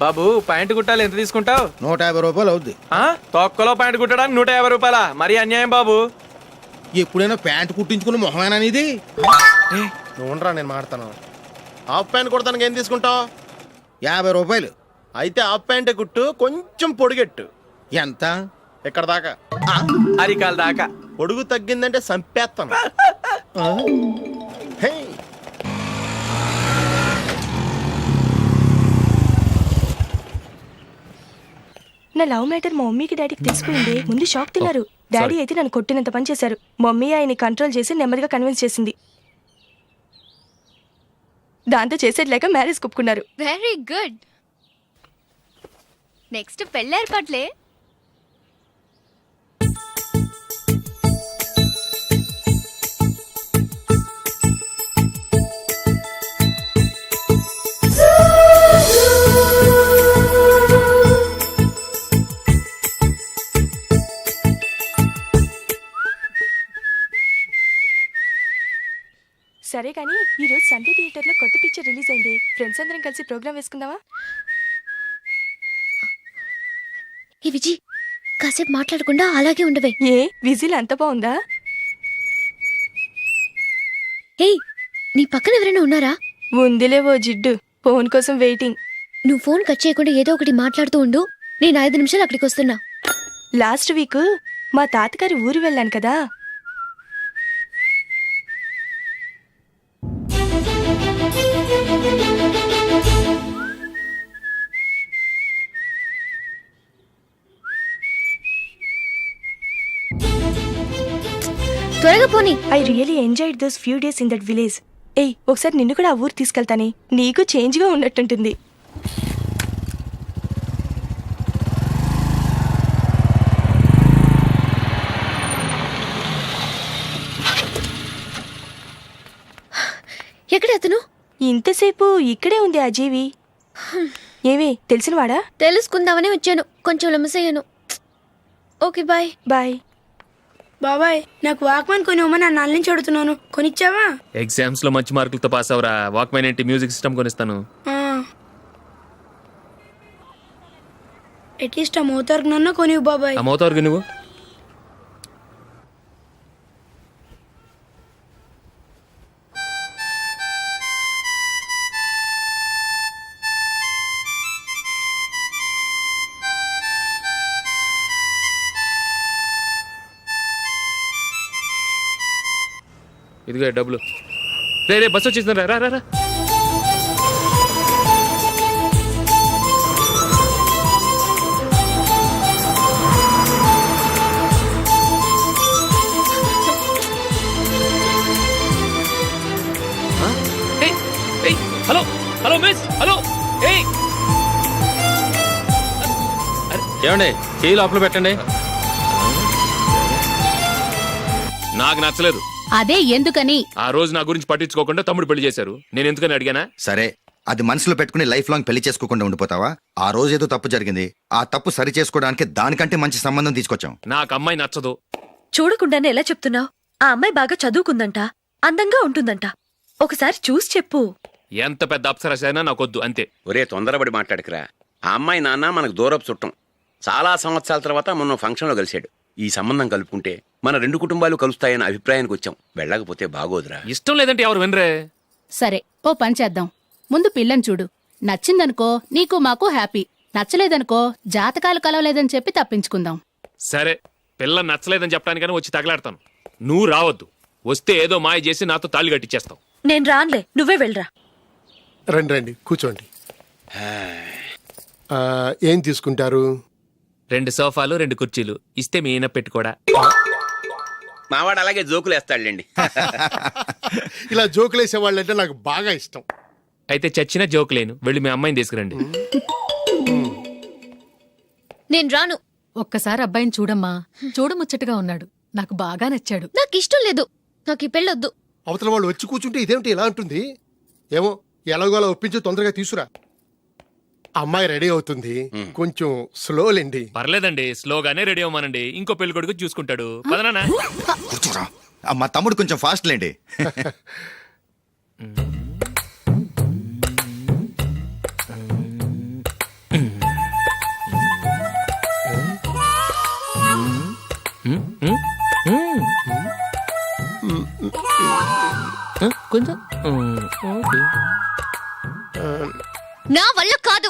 బాబు pant కుట్టాలి, ఎంత తీసుకుంటావు? 150 రూపాయలు అవుద్ది. తొక్కలో ప్యాంటు కుట్టడానికి 150 రూపాయల? మరి అన్యాయం బాబు. ఎప్పుడైనా ప్యాంటు కుట్టించుకున్న మొహమేనా ఇది? నువ్వురా, నేను మాడతాను. హాఫ్ ప్యాంట్ కుడతానికి ఏం తీసుకుంటావు? 50 రూపాయలు. అయితే హాఫ్ ప్యాంటే కుట్టు, కొంచెం పొడిగెట్టు. ఎంత? ఎక్కడ దాకా? అరికాల దాకా. పొడుగు తగ్గిందంటే సంపేస్తాను. హే, నా లవ్ మ్యాటర్ మా మమ్మీకి డాడీకి తెలిసిపోయింది. ముందు షాక్ తిన్నారు. డాడీ అయితే నన్ను కొట్టినంత పని చేశారు. మమ్మీ ఆయన్ని కంట్రోల్ చేసి నెమ్మదిగా కన్విన్స్ చేసింది. దాంతో చేసేది లేక మ్యారేజ్ ఒప్పుకున్నారు. Very good. నెక్స్ట్ పెళ్ళేర్పాట్లే. సరే కానీ ఈరోజు సండే థియేటర్లో కొత్త పిక్చర్ రిలీజ్ అయింది. ఫ్రెండ్స్ అందరం కలిసి ప్రోగ్రామ్ వేసుకుందామా? ఈ విజి, కాసేపు మాట్లాడకుండా అలాగే ఉండవే. ఏ విజిల్ అంత బాగుందా? హే, నీ పక్కన ఎవరైనా ఉన్నారా? ఉందిలే ఓ జిడ్డు, ఫోన్ కోసం వెయిటింగ్. నువ్వు ఫోన్ కట్ చేయకుండా ఏదో ఒకటి మాట్లాడుతూ ఉండు. నేను 5 నిమిషాలు అక్కడికి వస్తున్నా. లాస్ట్ వీక్ మా తాతగారి ఊరు వెళ్ళాను కదా. త్వరగా పోనీ. I really enjoyed those few days in that village. ఏయ్, ఒకసారి నిన్ను కూడా ఆ ఊరు తీసుకెళ్తానే, నీకు చేంజ్గా ఉన్నట్టుంటుంది. ఎక్కడ అతను? ఇంతసేపు ఇక్కడే ఉంది ఆ జీవి. ఏవి తెలిసినవాడా? తెలుసుకుందామని వచ్చాను, కొంచెం లెమసయ్యాను. Okay bye. బాయ్. బాబాయ్, నాకు వాక్మాన్ కొనివ్వమని నా నాన్న నుంచి అడుగుతున్నాను, కొనిచ్చావా? ఎగ్జామ్స్ లో మంచి మార్కులతో పాస్ అవరా. వాక్మెన్ ఏంటి, మ్యూజిక్ సిస్టమ్ కొనిస్తాను. అట్లీస్ట్ ఆ మోతార్కు నన్న కొనివ్వు బాబాయ్. ఆ మోతారుగా నువ్వు ఇదిగో డబ్బులు. రే బస్సు వచ్చేసింది, రా రా రా. Hello hello miss, hello. ఏమండి, చేయి లోపల పెట్టండి. నాకు నచ్చలేదు. అదే ఎందుకని? ఆ రోజు నా గురించి పట్టించుకోకుండా తమ్ముడు పెళ్లి చేశారు. నేను ఎందుకని అడిగానా? సరే, అది మనసులో పెట్టుకుని లైఫ్ లాంగ్ పెళ్లి చేసుకోకుండా ఉండిపోతావా? ఆ రోజు ఏదో తప్పు జరిగింది, ఆ తప్పు సరి చేసుకోవడానికి దానికంటే మంచి సంబంధం తీసుకొచ్చాం. నాకు అమ్మాయి నచ్చదు. చూడకుండానే ఎలా చెప్తున్నావు? ఆ అమ్మాయి బాగా చదువుకుందంట, అందంగా ఉంటుందంట. ఒకసారి చూసి చెప్పు. ఎంత పెద్ద అప్సరస అయినా నాకొద్దు, అంతే. ఒరే, తొందరపడి మాట్లాడకురా. ఆ అమ్మాయి నాన్న మనకు దూరపు చుట్టం. చాలా సంవత్సరాల తర్వాత మొన్న ఫంక్షన్లో కలిశాడు. ఈ సంబంధం కలుపుకుంటే మన 2 కుటుంబాలు కలుస్తాయన్న అభిప్రాయానికి వచ్చాం. వెళ్ళకపోతే బాగోదురా. ఇష్టం లేదంటే ఎవరు వినరే. సరే, ఓ పని చేద్దాం. ముందు పిల్లని చూడు. నచ్చిందనుకో నీకు మాకు హ్యాపీ. నచ్చలేదనుకో జాతకాలు కలవలేదని చెప్పి తప్పించుకుందాం. సరే, పిల్ల నచ్చలేదని చెప్పడానికని వచ్చి తగలాడతాను. నువ్వు రావద్దు. వస్తే ఏదో మాయ చేసి నాతో తాళి కట్టించేస్తావు. నేను రాన్లే, నువ్వే వెళ్ళరా. రండి రండి, కూర్చోండి. ఏం తీసుకుంటారు? 2 సోఫాలు 2 కుర్చీలు ఇస్తే మీ ఈయన పెట్టుకోడా. మావాడు అలాగే జోకులు వేస్తాడులేండి. ఇలా జోకులేసే వాళ్ళంటే నాకు బాగా ఇష్టం. అయితే చచ్చిన జోకులేను. వెళ్ళి మీ అమ్మాయిని తీసుకురండి. నేను రాను. ఒక్కసారి అబ్బాయిని చూడమ్మా. చూడముచ్చటగా ఉన్నాడు, నాకు బాగా నచ్చాడు. నాకు ఇష్టం లేదు, నాకు ఈ పెళ్ళొద్దు. అవతల వాళ్ళు వచ్చి కూర్చుంటే ఇదేమిటి ఇలా ఉంటుంది? ఏమో, ఎలాగోలా ఒప్పించి తొందరగా తీసురా. అమ్మాయి రెడీ అవుతుంది కొంచెం స్లోలేండి. పర్లేదండి, స్లోగానే రెడీ అవ్వమనండి. ఇంకో పెళ్లి కొడుకు చూసుకుంటాడు. పదనా? కూర్చోరా. మా తమ్ముడు కొంచెం ఫాస్ట్ లేండి. కొంచెం నా వల్ల కాదు.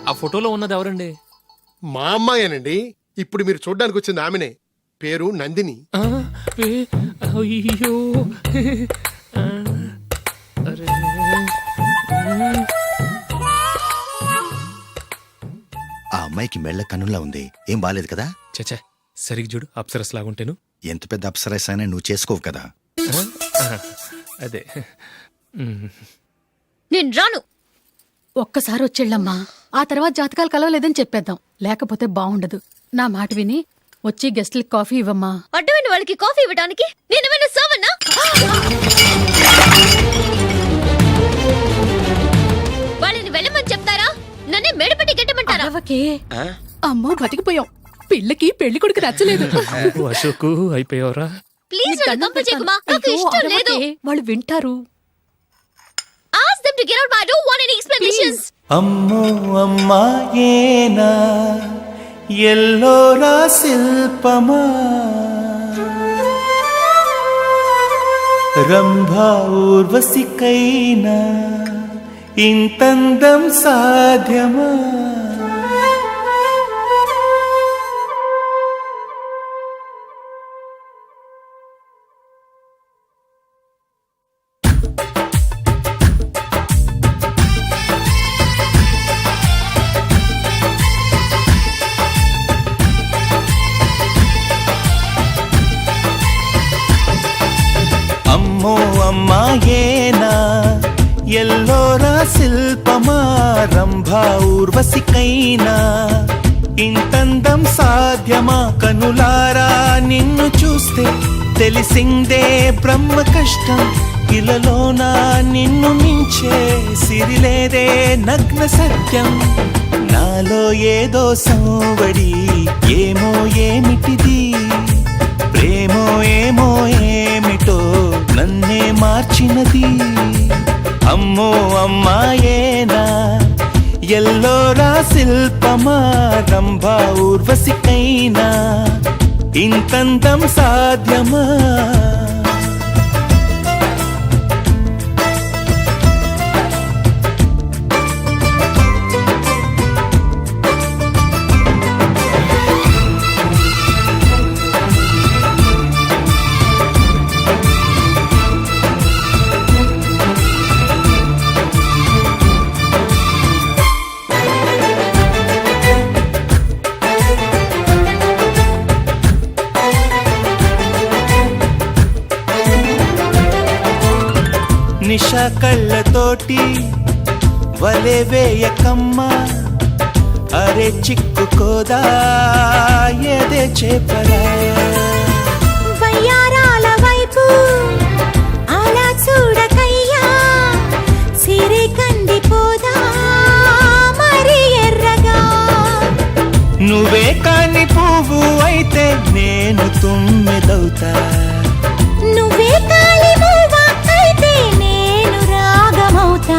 ఆ ఫోటోలో ఉన్నది ఎవరండి? మా అమ్మాయేనండి. ఇప్పుడు మీరు చూడ్డానికి వచ్చింది ఆమెనే. పేరు నందిని. అయ్యో అరే. ఆ అమ్మాయికి మెళ్ళ కన్నులా ఉంది. ఏం బాలేదు కదా? చచ్చా, సరిగ్గా చూడు, అప్సరస్ లాగుంటేను. ఎంత పెద్ద అప్సరస్ అయినా నువ్వు చేసుకోవు కదా. అదే. నేను రాను. ఒక్కసారి వచ్చేళ్ళమ్మా, ఆ తర్వాత జాతకాలు కలవలేదని చెప్పేద్దాం. లేకపోతే బాగుండదు. నా మాట విని వచ్చి గెస్ట్లకి కాఫీ ఇవ్వమ్మా. అడ్డమైన వాళ్ళకి కాఫీ ఇవ్వడానికి నేనేమైనా సోమన్నా? వాళ్ళని వెళ్ళమని చెప్తారా? నన్నే మెడపట్టి గెట్టమంటారా? అరవకే. అమ్మో బతికిపోయాం. పిల్లకి పెళ్లి కొడుకు నచ్చలేదు. అశోకు అయిపోయావరా? ప్లీజ్ నన్ను పంపించేకుమా. నాకు ఇష్టం లేదు. వాళ్ళు వింటారు. Ask them to get out. I don't want any explanations. అమ్మో అమ్మాయేనా ఎల్లోరా శిల్పమా రంభా ఊర్వశికైనా ఇంతందం సాధ్యమా? అమ్మో అమ్మాయేనా ఎల్లోరా శిల్పమా రంభా ఊర్వశికైనా ఇంతందం సాధ్యమా? కనులారా నిన్ను చూస్తే తెలిసిందే బ్రహ్మ కష్టం. ఇలలోనా నిన్ను మించే సిరిలేదే నగ్న సత్యం. నాలో ఏదో సంవడి, ఏమో ఏమిటిది, ప్రేమో ఏమో ఏమిటో నన్నే మార్చినది. అమ్మో అమ్మాయేనా ఎల్లోరా శిల్పమా రంభా ఊర్వశికైనా ఇంతందం సాధ్యమా? నిషా కళ్ళతోటి వలే వేయకమ్మా, అరే చిక్కుకోదా ఏదే చేపలా? వయ్యారాల వైపు అలా చూడకయ్యా, సిరి కందిపోదా మరి ఎర్రగా. నువ్వే కాని పువ్వు అయితే నేను తుమ్మెదవుతా. నువ్వే కాలి మూవా అయితే నేను రాగమవుతా.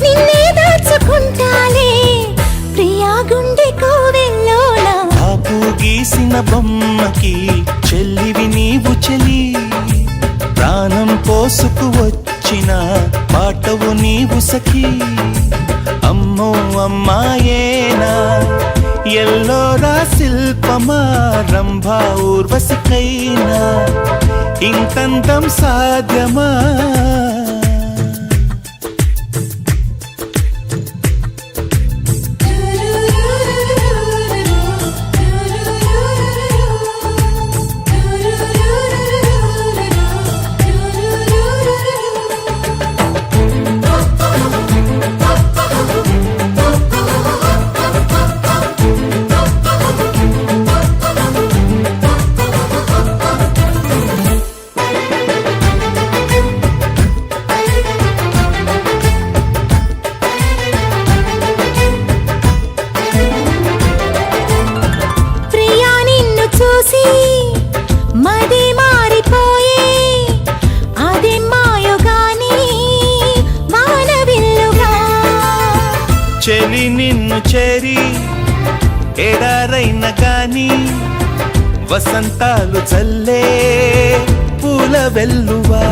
నిన్నే దాచుకుంటాలే ప్రియా గుండె కోవెల్లోన. ఆపు గీసిన బొమ్మకి చెల్లివి నీవు చెలి, ప్రాణం పోసుకు వచ్చిన పాటవు నీవు సఖి. అమ్మో అమ్మాయేనా ఎల్లోరా శిల్పమా రంభా ఊర్వశికైనా ఇంతందం సాధ్యమా? చెలి నిన్ను చేరి ఎడారైన గాని వసంతాలు చల్లే పూల వెల్లువా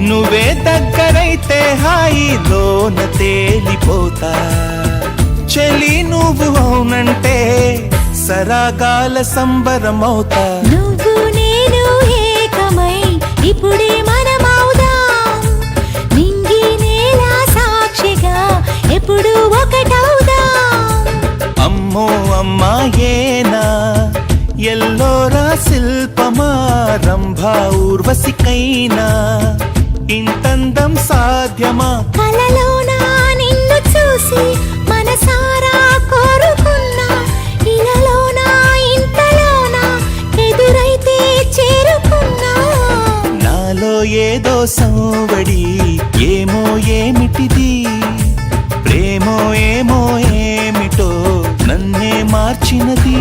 నువ్వే దగ్గరైతే హాయిలోన తేలిపోతా చెలి నువ్వు అవునంటే సరాగాల సంబరమవుతా నువ్వు నేను ఏకమై ఇప్పుడే మనమవుదాం నింగి నేల సాక్షిగా ఎప్పుడు ఒకటవుదాం అమ్మో అమ్మాయేనా ఎల్లోరా శిల్పమా రంభా ఊర్వశికైనా ఇంతందం సాధ్యమా కలలోనా నిన్ను చూసి మనసారా కోరుకున్నా ఇలాలోనా ఇంతలోనా ఎదురైతే చేరుకున్నా నాలో ఏదో సంవడి ఏమో ఏమిటిది ప్రేమో ఏమో ఏమిటో నన్నే మార్చినది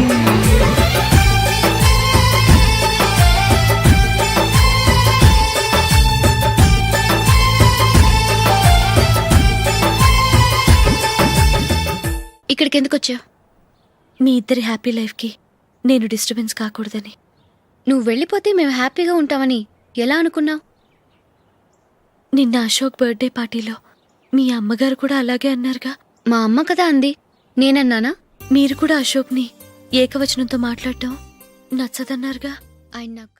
ఇక్కడికి ఎందుకు వచ్చావు? మీ ఇద్దరి హ్యాపీ లైఫ్కి నేను డిస్టర్బెన్స్ కాకూడదని. నువ్వు వెళ్ళిపోతే మేము హ్యాపీగా ఉంటామని ఎలా అనుకున్నావు? నిన్న అశోక్ బర్త్డే పార్టీలో మీ అమ్మగారు కూడా అలాగే అన్నారుగా. మా అమ్మ కదా అంది, నేనన్నానా? మీరు కూడా అశోక్ని ఏకవచనంతో మాట్లాడటం నచ్చదన్నారుగా. ఆయన నాకు